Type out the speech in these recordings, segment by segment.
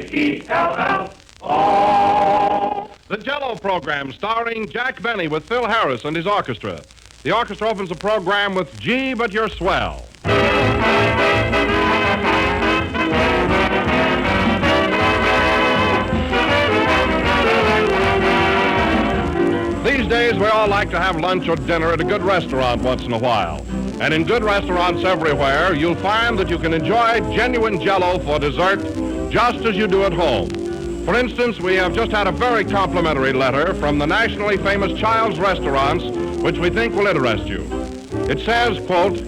J-E-L-L-O. The Jell-O program starring Jack Benny with Phil Harris and his orchestra. The orchestra opens the program with Gee, But You're Swell. These days, we all like to have lunch or dinner at a good restaurant once in a while. And in good restaurants everywhere, you'll find that you can enjoy genuine Jell-O for dessert just as you do at home. For instance, we have just had a very complimentary letter from the nationally famous Child's Restaurants, which we think will interest you. It says, quote,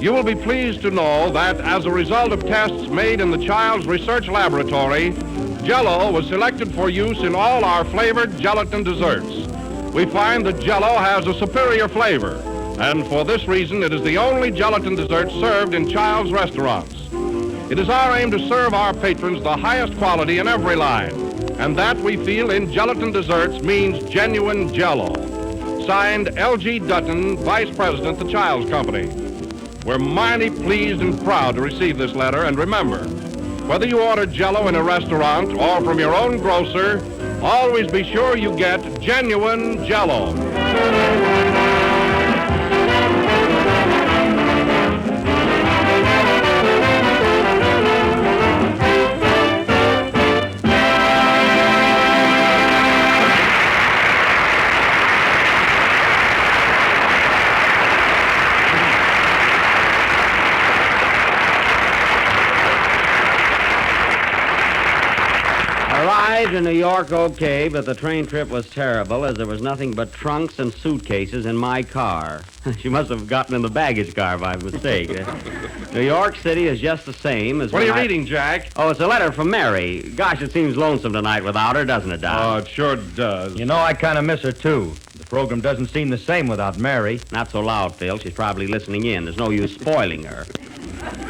"You will be pleased to know that as a result of tests made in the Child's Research Laboratory, Jell-O was selected for use in all our flavored gelatin desserts. We find that Jell-O has a superior flavor, and for this reason, it is the only gelatin dessert served in Child's Restaurants. It is our aim to serve our patrons the highest quality in every line, and that we feel in gelatin desserts means genuine Jell-O. Signed, L.G. Dutton, Vice President, the Child's Company." We're mighty pleased and proud to receive this letter, and remember, whether you order Jell-O in a restaurant or from your own grocer, always be sure you get genuine Jell-O. Arrived in New York okay, but the train trip was terrible as there was nothing but trunks and suitcases in my car. She must have gotten in the baggage car by mistake. New York City is just the same as What are you reading, Jack? Oh, it's a letter from Mary. Gosh, it seems lonesome tonight without her, doesn't it, Don? Oh, it sure does. You know, I kind of miss her, too. The program doesn't seem the same without Mary. Not so loud, Phil. She's probably listening in. There's no use spoiling her.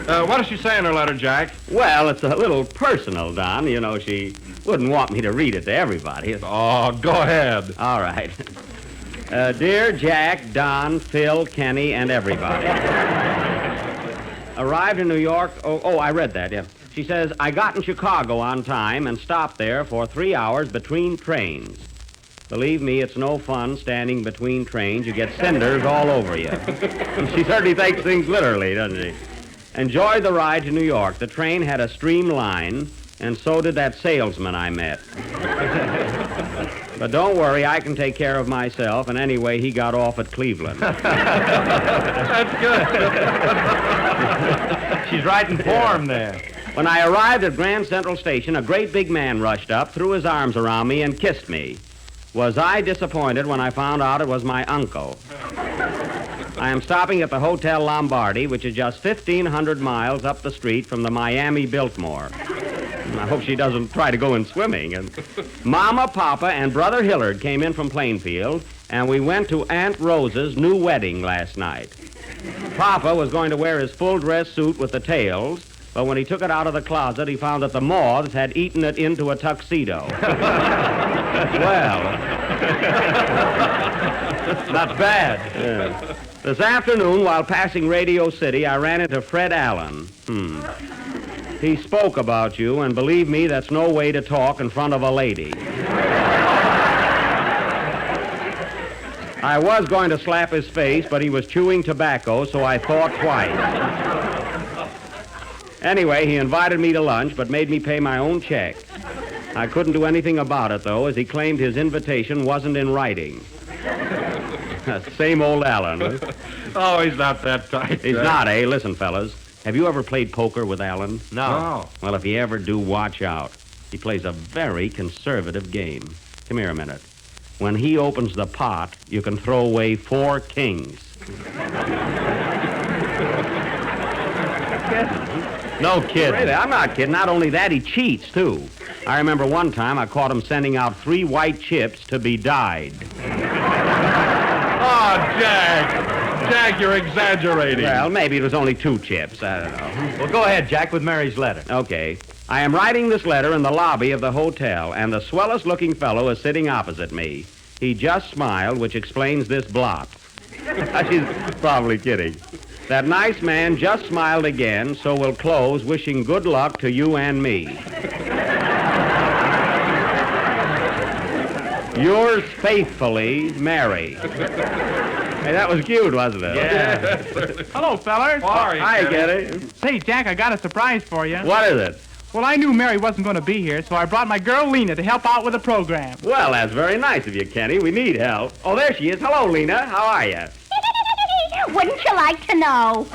What does she say in her letter, Jack? Well, it's a little personal, Don. You know, she wouldn't want me to read it to everybody. Oh, go ahead. All right. Dear Jack, Don, Phil, Kenny, and everybody. Arrived in New York. Oh, I read that, yeah. She says, I got in Chicago on time and stopped there for 3 hours between trains. Believe me, it's no fun standing between trains. You get cinders all over you. She certainly takes things literally, doesn't she? Enjoyed the ride to New York. The train had a streamline, and so did that salesman I met. But don't worry, I can take care of myself, and anyway, he got off at Cleveland. That's good. She's right in form there. When I arrived at Grand Central Station, a great big man rushed up, threw his arms around me, and kissed me. Was I disappointed when I found out it was my uncle? I am stopping at the Hotel Lombardi, which is just 1,500 miles up the street from the Miami Biltmore. I hope she doesn't try to go in swimming. And Mama, Papa, and Brother Hillard came in from Plainfield, and we went to Aunt Rose's new wedding last night. Papa was going to wear his full dress suit with the tails, but when he took it out of the closet, he found that the moths had eaten it into a tuxedo. Well, Not bad. yeah. This afternoon, while passing Radio City, I ran into Fred Allen. He spoke about you, and believe me, that's no way to talk in front of a lady. I was going to slap his face, but he was chewing tobacco, so I thought twice. Anyway, he invited me to lunch, but made me pay my own check. I couldn't do anything about it, though, as he claimed his invitation wasn't in writing. Same old Allen. Huh? Oh, he's not that tight. He's not, eh? Listen, fellas. Have you ever played poker with Allen? No. Well, if you ever do, watch out. He plays a very conservative game. Come here a minute. When he opens the pot, you can throw away 4 kings. No kidding. Really, I'm not kidding. Not only that, he cheats, too. I remember one time I caught him sending out 3 white chips to be dyed. Oh, Jack. Jack, you're exaggerating. Well, maybe it was only 2 chips. I don't know. Well, go ahead, Jack, with Mary's letter. Okay. I am writing this letter in the lobby of the hotel, and the swellest-looking fellow is sitting opposite me. He just smiled, which explains this blot. She's probably kidding. That nice man just smiled again, so we'll close wishing good luck to you and me. Yours faithfully, Mary. Hey, that was cute, wasn't it? Yeah. Hello, fellers. Hi, Getty. Say, Jack, I got a surprise for you. What is it? Well, I knew Mary wasn't going to be here, so I brought my girl Lena to help out with the program. Well, that's very nice of you, Kenny. We need help. Oh, there she is. Hello, Lena. How are you? Wouldn't you like to know?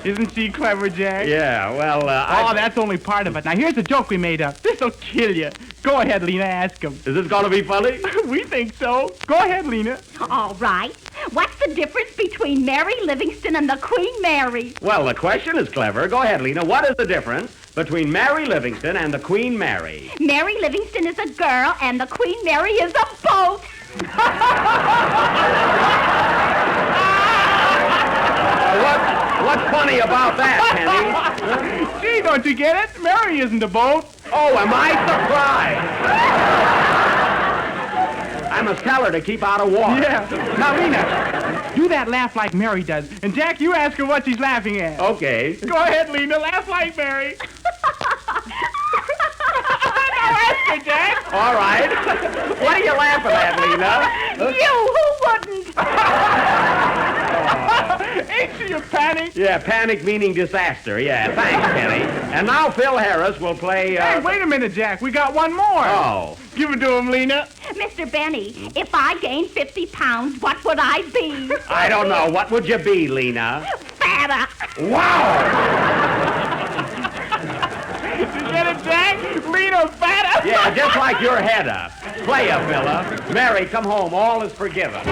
Isn't she clever, Jack? Yeah, well, Oh, that's only part of it. Now, here's a joke we made up. This'll kill you. Go ahead, Lena, ask him. Is this going to be funny? We think so. Go ahead, Lena. All right. What's the difference between Mary Livingston and the Queen Mary? Well, the question is clever. Go ahead, Lena. What is the difference between Mary Livingston and the Queen Mary? Mary Livingston is a girl and the Queen Mary is a boat. What's funny about that, Kenny? Gee, don't you get it? Mary isn't a boat. Oh, am I surprised? I must tell her to keep out of water. Yeah. Now, Lena, do that laugh like Mary does. And, Jack, you ask her what she's laughing at. Okay. Go ahead, Lena. Laugh like Mary. Now ask her, Jack. All right. What are you laughing at, Lena? You, who wouldn't? Ain't she a panic? Yeah, panic meaning disaster. Yeah, thanks, Kenny. And now Phil Harris will play... Hey, wait a minute, Jack. We got one more. Oh. Give it to him, Lena. Mr. Benny, if I gained 50 pounds, what would I be? I don't know. What would you be, Lena? Fatter. Wow! You get it, Jack? Lena fatter. Yeah, just like your head up. Play a fella. Mary, come home. All is forgiven.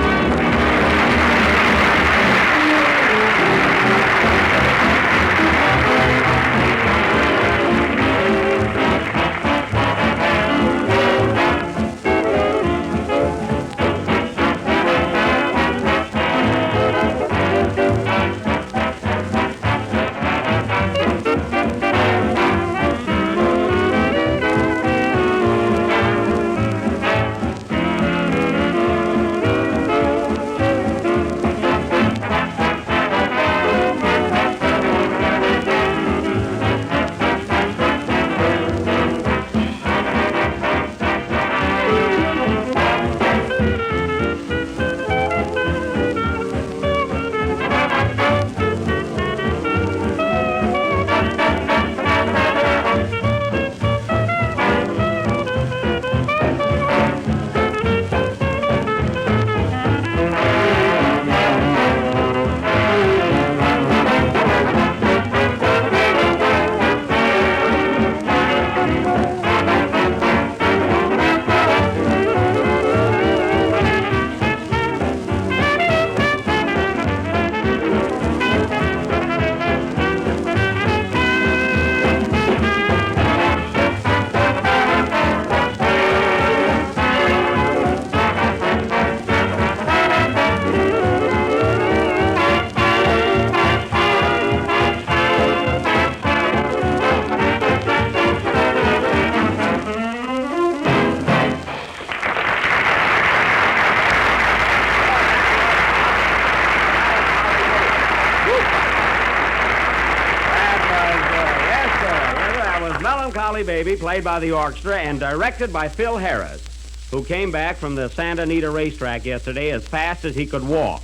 Melancholy Baby, played by the orchestra and directed by Phil Harris, who came back from the Santa Anita racetrack yesterday as fast as he could walk.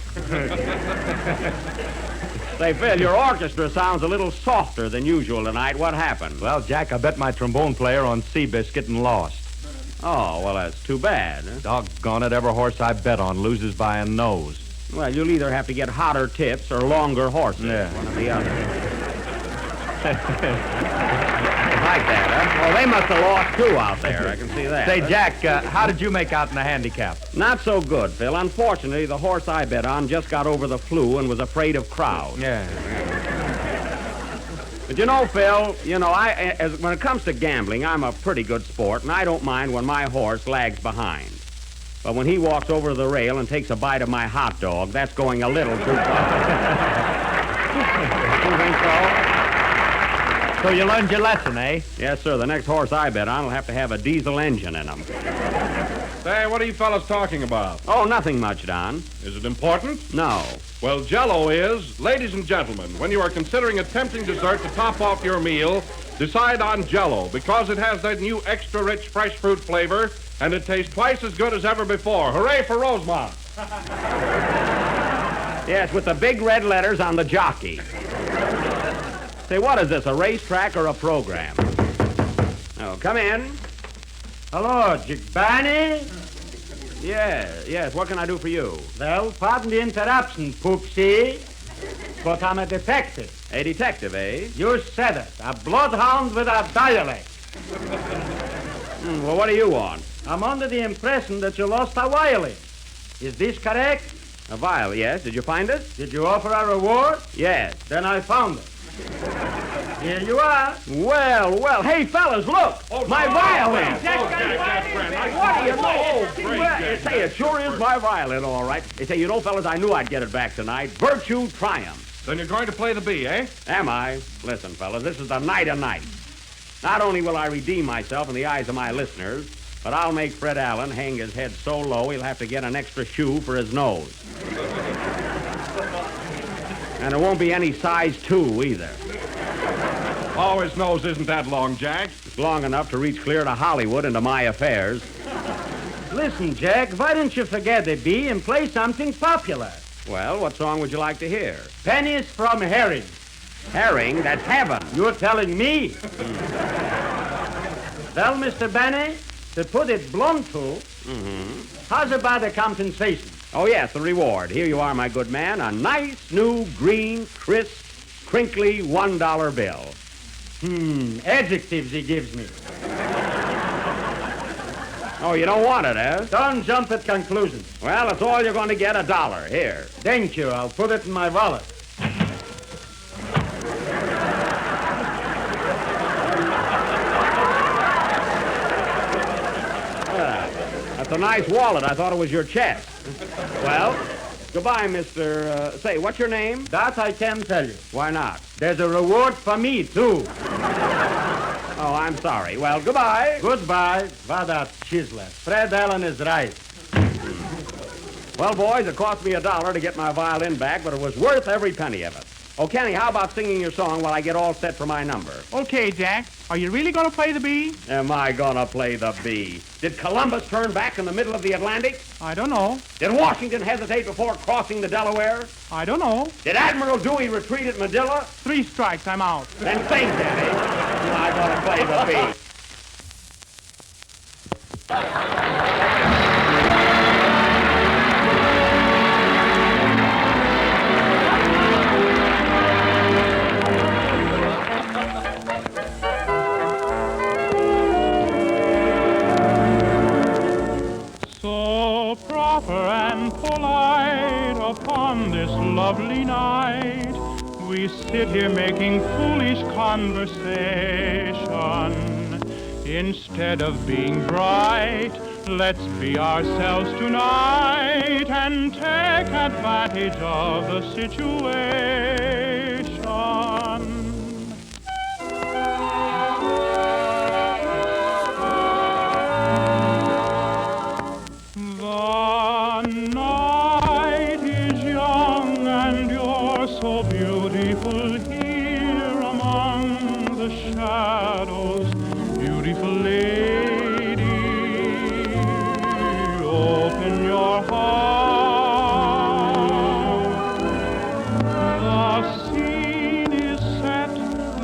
Say, Phil, your orchestra sounds a little softer than usual tonight. What happened? Well, Jack, I bet my trombone player on Seabiscuit and lost. Oh, well, that's too bad. Huh? Doggone it, every horse I bet on loses by a nose. Well, you'll either have to get hotter tips or longer horses. Yeah. One or the other. Like that, huh? Well, they must have lost two out there. I can see that. Say, Jack, how did you make out in the handicap? Not so good, Phil. Unfortunately, the horse I bet on just got over the flu and was afraid of crowds. Yeah. But you know, Phil, when it comes to gambling, I'm a pretty good sport, and I don't mind when my horse lags behind. But when he walks over the rail and takes a bite of my hot dog, that's going a little too far. You think so? So you learned your lesson, eh? Yes, sir. The next horse I bet on will have to have a diesel engine in him. Say, what are you fellas talking about? Oh, nothing much, Don. Is it important? No. Well, Jell-O is, ladies and gentlemen, when you are considering a tempting dessert to top off your meal, decide on Jell-O because it has that new extra rich fresh fruit flavor and it tastes twice as good as ever before. Hooray for Rosemont. Yes, with the big red letters on the jockey. Say, what is this, a racetrack or a program? Oh, come in. Hello, Jig Barney. Yes, what can I do for you? Well, pardon the interruption, Poopsie, but I'm a detective. A detective, eh? You said it, a bloodhound with a dialect. Well, what do you want? I'm under the impression that you lost a violin. Is this correct? A vial, yes. Did you find it? Did you offer a reward? Yes. Then I found it. Here you are. Well. Hey, fellas, look. My violin. What do you know? Say, it sure is my violin, all right. They say, you know, fellas, I knew I'd get it back tonight. Virtue triumphs. Then you're going to play the bee, eh? Am I? Listen, fellas, this is the night of nights. Not only will I redeem myself in the eyes of my listeners, but I'll make Fred Allen hang his head so low he'll have to get an extra shoe for his nose. And it won't be any size 2 either. Oh, his nose isn't that long, Jack. It's long enough to reach clear to Hollywood and to my affairs. Listen, Jack, why don't you forget the bee and play something popular? Well, what song would you like to hear? Pennies from Herring. Herring? That's heaven. You're telling me. Well, Mr. Benny, to put it blunt how's about the compensation? Oh, yes, the reward. Here you are, my good man. A nice, new, green, crisp, crinkly $1 bill. Adjectives he gives me. Oh, you don't want it, eh? Don't jump at conclusions. Well, that's all you're going to get, $1. Here. Thank you. I'll put it in my wallet. That's a nice wallet. I thought it was your chest. Well, goodbye, Mr. Say, what's your name? That I can tell you. Why not? There's a reward for me, too. Oh, I'm sorry. Well, goodbye. Goodbye. What a chiseler. Fred Allen is right. Well, boys, it cost me $1 to get my violin back, but it was worth every penny of it. Oh, Kenny, how about singing your song while I get all set for my number? Okay, Jack. Are you really going to play the bee? Am I gonna play the bee? Did Columbus turn back in the middle of the Atlantic? I don't know. Did Washington hesitate before crossing the Delaware? I don't know. Did Admiral Dewey retreat at Manila? 3 strikes, I'm out. Then sing, Kenny. Am I gonna play the bee? So proper and polite upon this lovely night, we sit here making foolish conversation. Instead of being bright, let's be ourselves tonight and take advantage of the situation. The night is young and you're so beautiful here among the shadows, beautiful lady. Open your heart. The scene is set,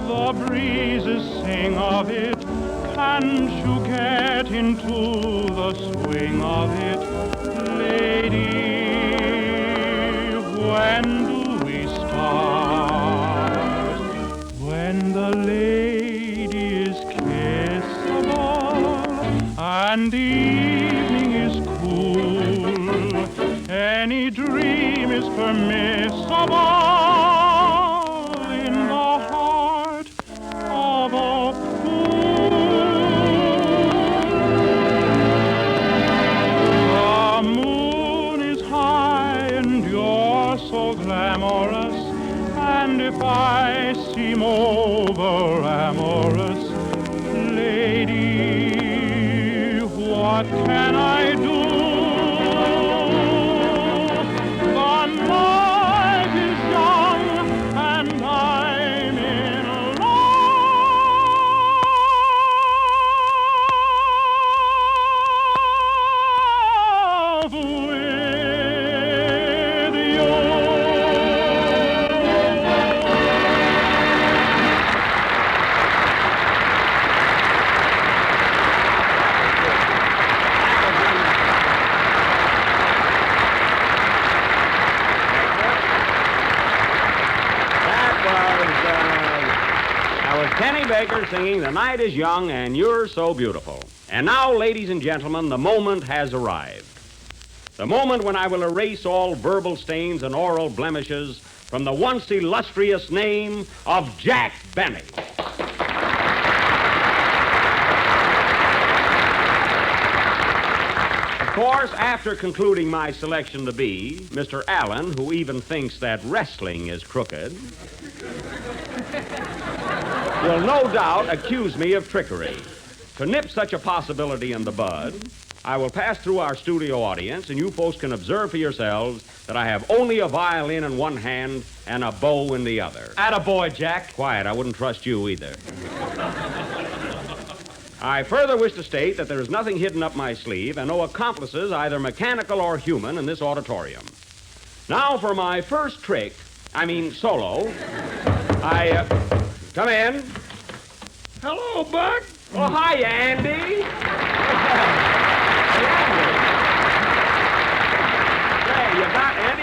the breezes sing of it. Can't you get into the swing of it, lady? When do we start? When the lady is kissable and the evening is cool, any dream is permissible in the heart of a glamorous, and if I seem over amorous, lady, what can I do? The night is young and I'm in love. Baker singing The Night is Young and You're So Beautiful. And now, ladies and gentlemen, the moment has arrived. The moment when I will erase all verbal stains and oral blemishes from the once illustrious name of Jack Benny. Of course, after concluding my selection to be Mr. Allen, who even thinks that wrestling is crooked, will no doubt accuse me of trickery. To nip such a possibility in the bud, I will pass through our studio audience, and you folks can observe for yourselves that I have only a violin in one hand and a bow in the other. Attaboy, Jack. Quiet, I wouldn't trust you either. I further wish to state that there is nothing hidden up my sleeve and no accomplices, either mechanical or human, in this auditorium. Now for my first solo, come in. Hello, Buck. Oh, hi, Andy.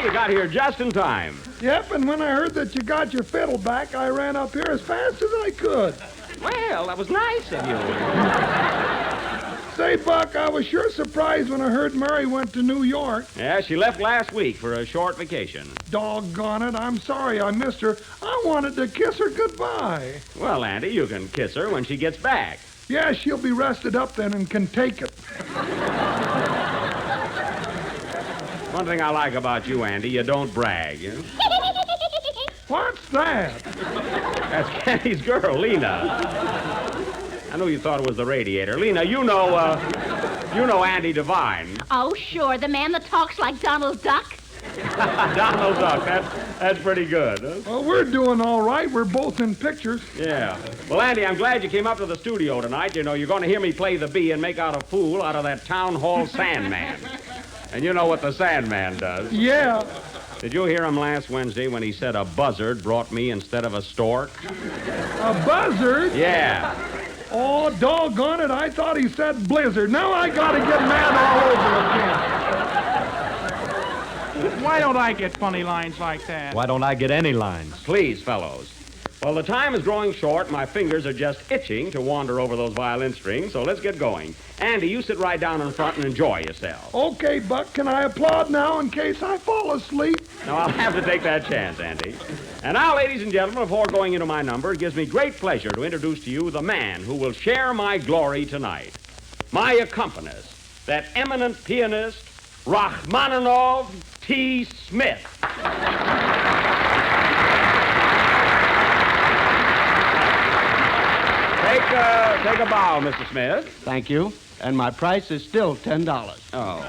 You got here just in time. Yep, and when I heard that you got your fiddle back, I ran up here as fast as I could. Well, that was nice of you. Say, Buck, I was sure surprised when I heard Mary went to New York. Yeah, she left last week for a short vacation. Doggone it, I'm sorry I missed her. I wanted to kiss her goodbye. Well, Andy, you can kiss her when she gets back. Yeah, she'll be rested up then and can take it. One thing I like about you, Andy, you don't brag. What's that? That's Kenny's girl, Lena. I know you thought it was the radiator. Lena, you know Andy Devine. Oh, sure, the man that talks like Donald Duck. Donald Duck, that's pretty good. Huh? Well, we're doing all right. We're both in pictures. Yeah. Well, Andy, I'm glad you came up to the studio tonight. You know, you're going to hear me play the bee and make out a fool out of that town hall Sandman. And you know what the Sandman does. Yeah. Did you hear him last Wednesday when he said a buzzard brought me instead of a stork? A buzzard? Yeah. Oh, doggone it, I thought he said blizzard. Now I gotta get mad all over again. Why don't I get funny lines like that? Why don't I get any lines? Please, fellows. Well, the time is growing short. My fingers are just itching to wander over those violin strings, so let's get going. Andy, you sit right down in front and enjoy yourself. Okay, Buck, can I applaud now in case I fall asleep? No, I'll have to take that chance, Andy. And now, ladies and gentlemen, before going into my number, it gives me great pleasure to introduce to you the man who will share my glory tonight. My accompanist, that eminent pianist, Rachmaninoff T. Smith. Take a bow, Mr. Smith. Thank you. And my price is still $10. Oh.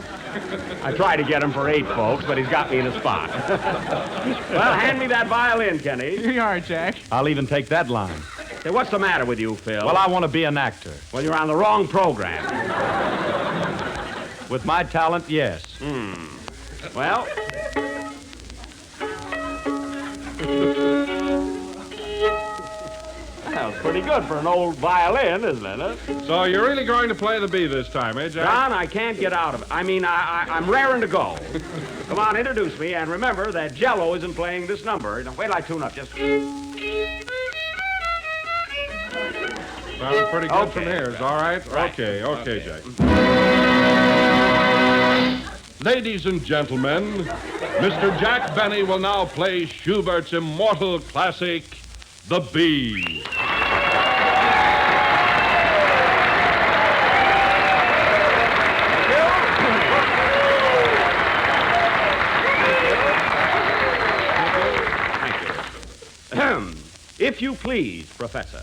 I tried to get him for 8, folks, but he's got me in a spot. Well, hand me that violin, Kenny. Here you are, Jack. I'll even take that line. Hey, what's the matter with you, Phil? Well, I want to be an actor. Well, you're on the wrong program. With my talent, yes. Well... Well, it's pretty good for an old violin, isn't it? Huh? So you're really going to play the bee this time, eh, Jack? John, I can't get out of it. I'm raring to go. Come on, introduce me, and remember that Jell-O isn't playing this number. Now, wait till I tune up, just... Sounds pretty good Okay. from here. Is all right? Right. Okay, Jack. Ladies and gentlemen, Mr. Jack Benny will now play Schubert's immortal classic, The Bee. If you please, Professor.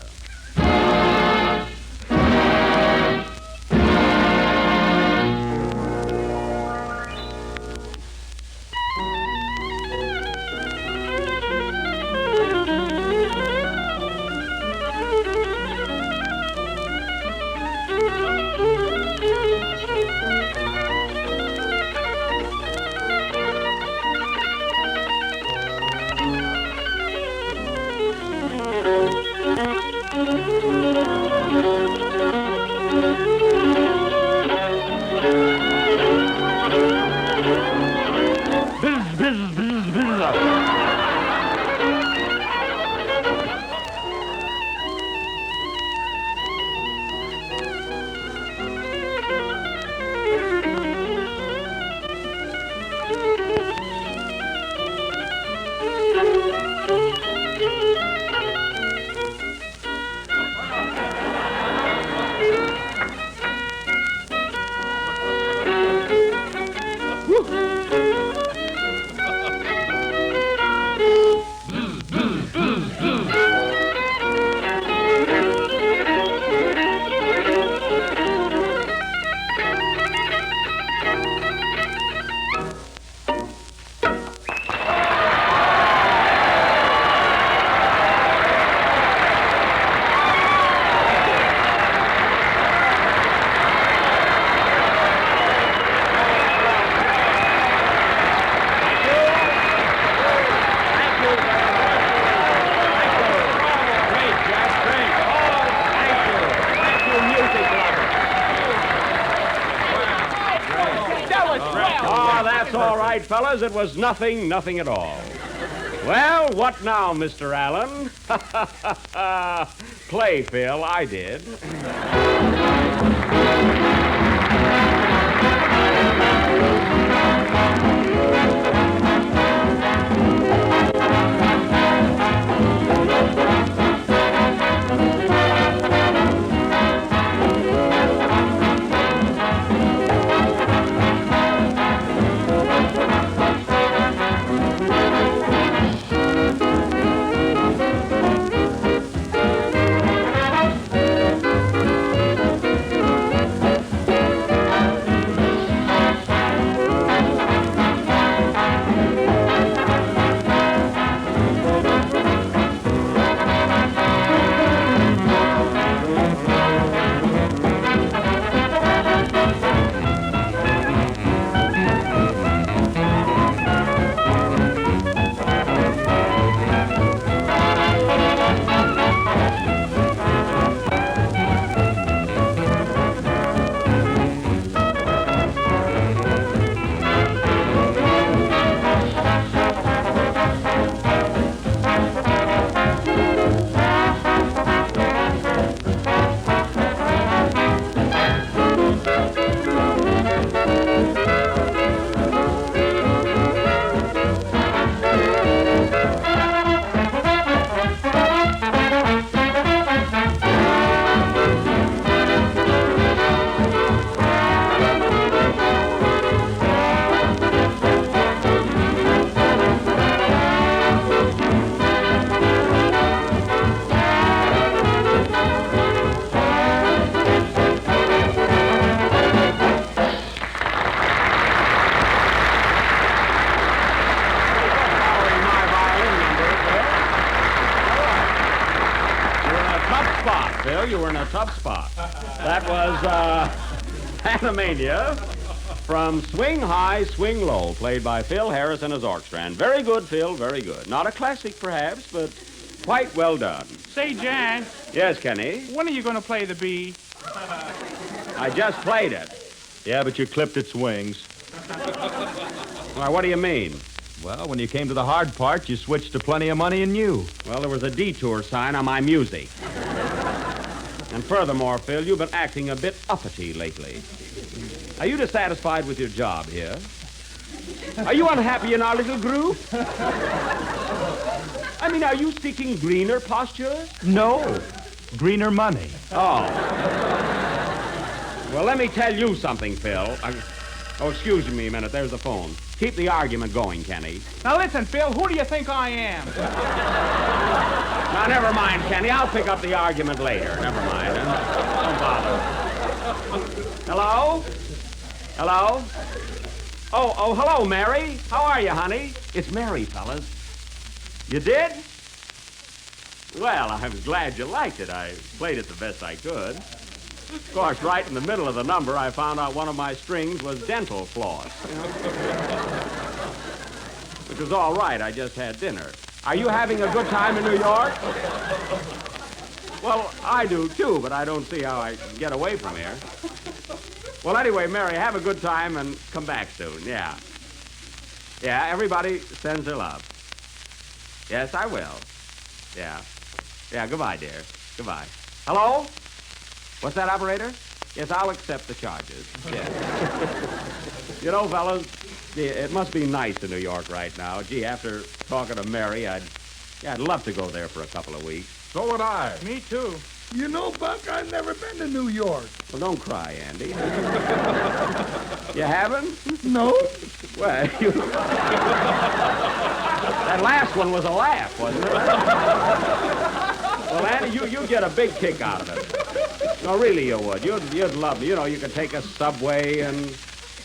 That's all right, fellas. It was nothing at all. Well, what now, Mr. Allen? Play, Phil. I did. Phil, you were in a tough spot. That was Panamania from Swing High, Swing Low, played by Phil Harris and his orchestra. And very good, Phil, very good. Not a classic, perhaps, but quite well done. Say, Jan. Yes, Kenny? When are you going to play the B? I just played it. Yeah, but you clipped its wings. Why, what do you mean? Well, when you came to the hard part, you switched to Plenty of Money and You. Well, there was a detour sign on my music. And furthermore, Phil, you've been acting a bit uppity lately. Are you dissatisfied with your job here? Are you unhappy in our little group? I mean, are you seeking greener pastures? No. Greener money. Oh. Well, let me tell you something, Phil. Oh, excuse me a minute. There's the phone. Keep the argument going, Kenny. Now listen, Phil, who do you think I am? Now, never mind, Kenny. I'll pick up the argument later. Never mind. Don't bother. Hello? Hello? Oh, hello, Mary. How are you, honey? It's Mary, fellas. You did? Well, I'm glad you liked it. I played it the best I could. Of course, right in the middle of the number, I found out one of my strings was dental floss. Which was all right. I just had dinner. Are you having a good time in New York? Well, I do, too, but I don't see how I can get away from here. Well, anyway, Mary, have a good time and come back soon, yeah. Yeah, everybody sends their love. Yes, I will. Yeah. Yeah, goodbye, dear. Goodbye. Hello? What's that, operator? Yes, I'll accept the charges. Yeah. You know, fellas, it must be nice in New York right now. Gee, after talking to Mary, I'd love to go there for a couple of weeks. So would I. Me too. You know, Buck, I've never been to New York. Well, don't cry, Andy. You haven't? No. Well, that last one was a laugh, wasn't it? Well, Andy, you get a big kick out of it. No, really, you would. You'd love it. You know, you could take a subway and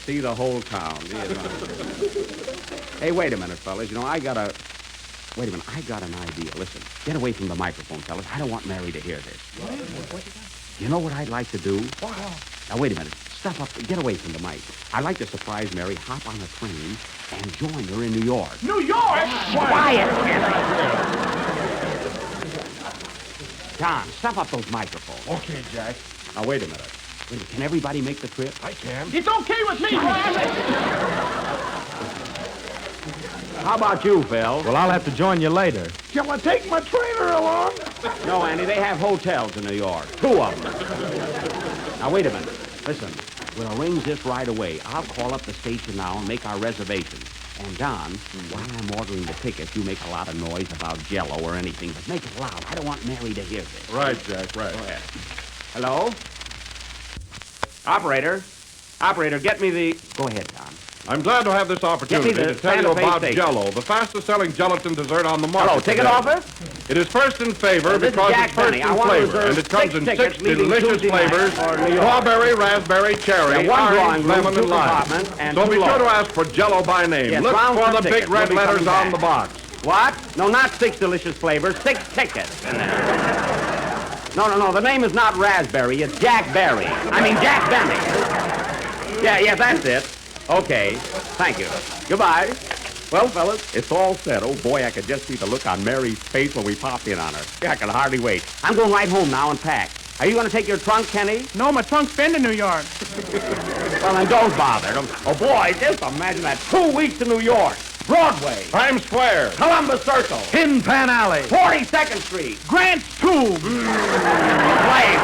see the whole town. Hey, wait a minute, fellas. You know, Wait a minute, I got an idea. Listen, get away from the microphone, fellas. I don't want Mary to hear this. You know what I'd like to do? Now, wait a minute. Step up. Get away from the mic. I'd like to surprise Mary, hop on a train, and join her in New York. New York? Quiet, John, stuff up those microphones. Okay, Jack. Now, wait a minute. Can everybody make the trip? I can. It's okay with me. How about you, Phil? Well, I'll have to join you later. Shall I take my trainer along? No, Andy, they have hotels in New York. 2 of them. Now, wait a minute. Listen, we'll arrange this right away. I'll call up the station now and make our reservation. And, Don, while I'm ordering the tickets, you make a lot of noise about Jell-O or anything, but make it loud. I don't want Mary to hear this. Right, Jack, right. Go ahead. Hello? Operator, get me the... Go ahead, Don. I'm glad to have this opportunity Get me the to tell you Santa Fe about steak. Jell-O, the fastest-selling gelatin dessert on the market. Hello, ticket today. offer? It is first in favor This is because Jack it's first Benny. in I want to flavor, reserve and it comes 6 in tickets 6 leaving delicious Tuesday night flavors: for New York. strawberry, raspberry, cherry, Yeah, one drawing orange, room, lemon, 2 and lime. compartments, and So 2 be sure to loaves. ask for Jell-O by name. Yes, Look round for for the big tickets. red We'll be letters coming on back. the box. What? No, not 6 delicious flavors, 6 tickets. No, the name is not Raspberry, it's Jack Berry. Jack Benny. Yeah, that's it. Okay, thank you. Goodbye. Well, fellas, it's all set. Oh, boy, I could just see the look on Mary's face when we popped in on her. I can hardly wait. I'm going right home now and pack. Are you going to take your trunk, Kenny? No, my trunk's been to New York. Well, then don't bother. Oh, boy, just imagine that. 2 weeks in New York. Broadway. Times Square. Columbus Circle. Tin Pan Alley. 42nd Street. Grant's Tube. Playing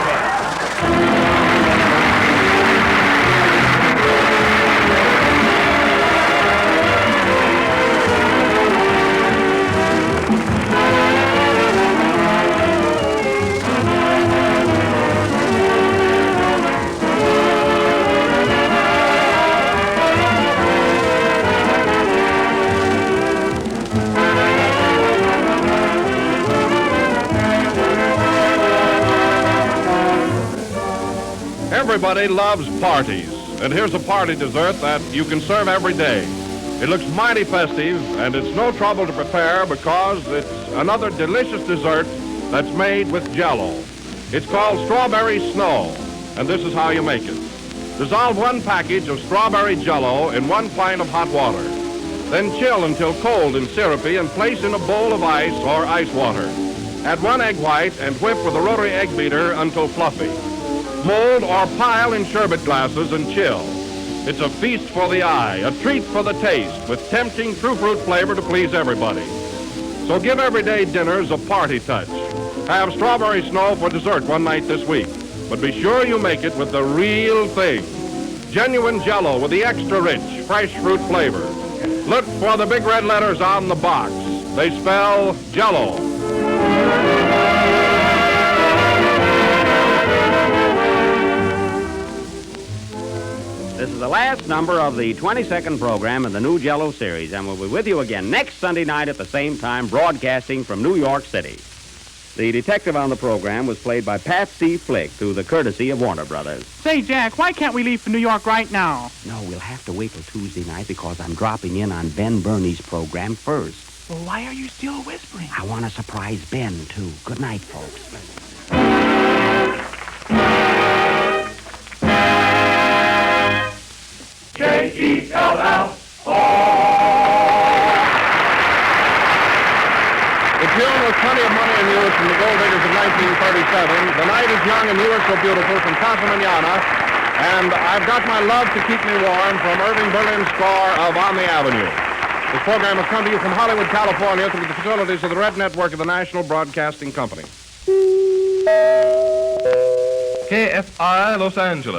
Everybody loves parties, and here's a party dessert that you can serve every day. It looks mighty festive, and it's no trouble to prepare because it's another delicious dessert that's made with Jell-O. It's called Strawberry Snow, and this is how you make it. Dissolve 1 package of strawberry Jell-O in 1 pint of hot water. Then chill until cold and syrupy and place in a bowl of ice or ice water. Add 1 egg white and whip with a rotary egg beater until fluffy. Mold or pile in sherbet glasses and chill. It's a feast for the eye, a treat for the taste, with tempting true fruit flavor to please everybody. So give everyday dinners a party touch. Have Strawberry Snow for dessert one night this week. But be sure you make it with the real thing. Genuine Jell-O with the extra rich, fresh fruit flavor. Look for the big red letters on the box. They spell Jell-O. This is the last number of the 22nd program in the new Jell-O series, and we'll be with you again next Sunday night at the same time, broadcasting from New York City. The detective on the program was played by Pat C. Flick through the courtesy of Warner Brothers. Say, Jack, why can't we leave for New York right now? No, we'll have to wait till Tuesday night because I'm dropping in on Ben Burney's program first. Well, why are you still whispering? I want to surprise Ben, too. Good night, folks. The tune was Plenty of Money and Youth from the Gold Diggers of 1937. The Night is Young and You Are So Beautiful from Casa Manana. And I've Got My Love to Keep Me Warm from Irving Berlin's score of On the Avenue. This program has come to you from Hollywood, California through the facilities of the Red Network of the National Broadcasting Company. KFI Los Angeles.